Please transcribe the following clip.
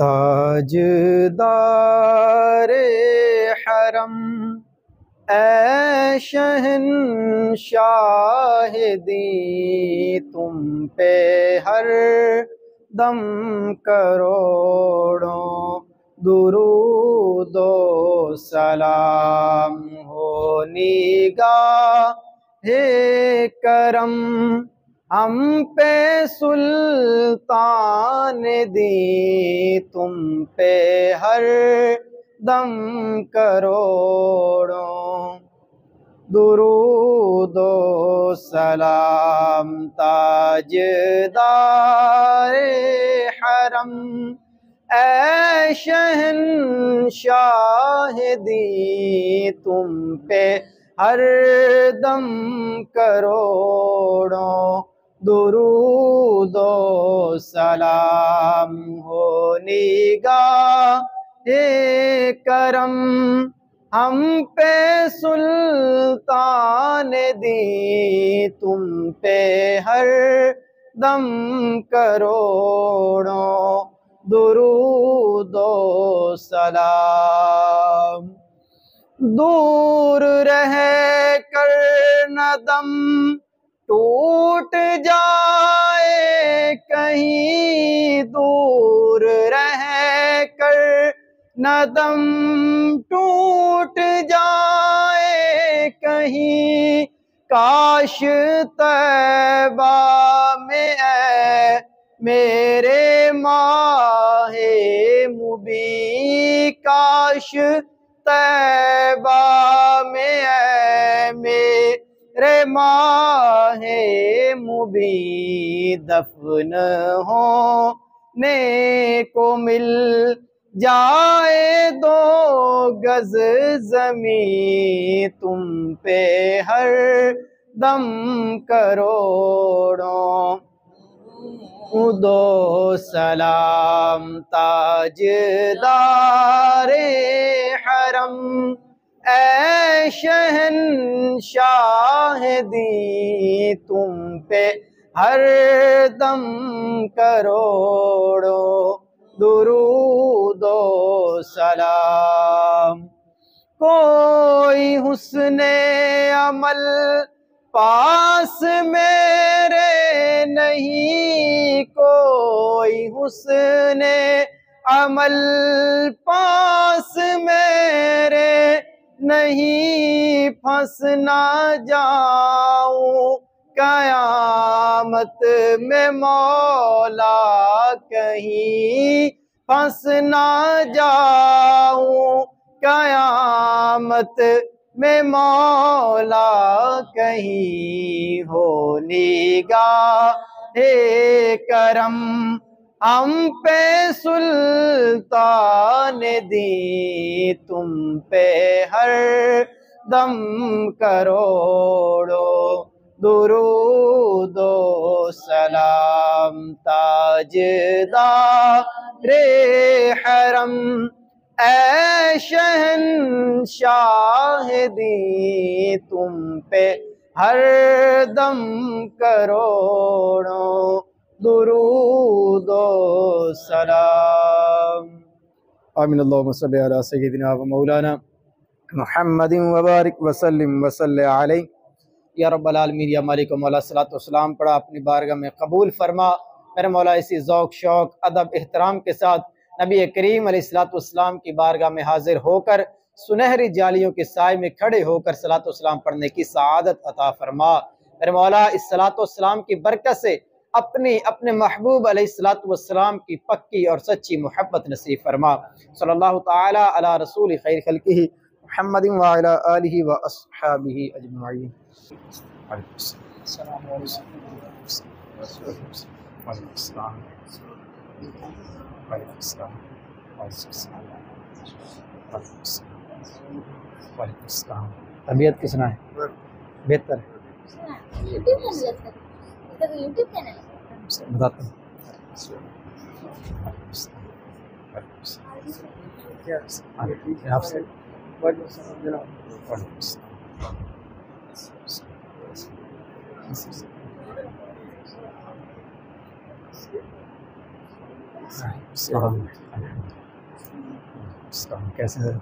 ताजदारे हरम ऐ शहंशाह दी तुम पे हर दम करोड़ों दुरूदो सलाम हो निगाहे करम हम पे सुल्तान दी तुम पे हर दम करोड़ों दुरूदो सलाम ताजदारे हरम ऐ शहंशाह दी तुम पे हर दम करोड़ों दुरूदो सलाम हो निगाहे करम हम पे सुल्तान दी तुम पे हर दम करोड़ों दुरूदो सलाम। दूर रह कर न दम टूट जाए कहीं, दूर रह कर न दम टूट जाए कहीं, काश तैबा में ऐ मेरे माहे मुबी, काश तैबा में ऐ मेरे माहे मुबी दफन होने को मिल जाए दो गज जमी तुम पे हर दम करोड़ों दो सलाम ताजदारे हरम ऐ शहंशाह दी तुम पे हर दम करोड़ों दुरूदो सलाम। कोई हुस्ने अमल पास मेरे नहीं, कोई हुस्ने अमल पास मेरे नहीं, फंस ना जाऊं कयामत में मौला कहीं, फंस ना जाऊं कयामत में मौला कहीं, हो निगाहे करम हम पे सुल्तान दी तुम पे हर दम करोड़ों दुरूदो सलाम ताजदारे हरम ऐ शहंशाह दी तुम पे हर दम करोड़ों दुरूदो सलाम। आमीन। अल्लाहुम्मा सल्ली अला सय्यिदिना व मौलाना मुहम्मदिन व बारिक व सल्लिम व सल्लि अलैहि या रब्बल आलमीन। या मालिक मौला सलातो सलाम पढ़ा अपनी बारगाह में कबूल फरमा। मेरे मौला इसी ज़ौक़ शौक़ अदब एहतराम के साथ नबी करीम अलैहिस्सलातु वस्सलाम की बारगाह में हाजिर होकर सुनहरी जालियों के साए में खड़े होकर सलातो सलाम पढ़ने की सआदत अता फरमा। मेरे मौला इस सलातो सलाम की बरकत से अपने महबूब अलैहिस्सलातु वस्सलाम की पक्की और सच्ची मोहब्बत नसीब फरमा। सल्लल्लाहु ताला अला रसूल खैर खल्क़िही मुहम्मदिन व अला आलिहि व अस्हाबिही अजमईन। तबीयत किसना है? बेहतर है। बताता हूँ। आपसे कैसे हैं?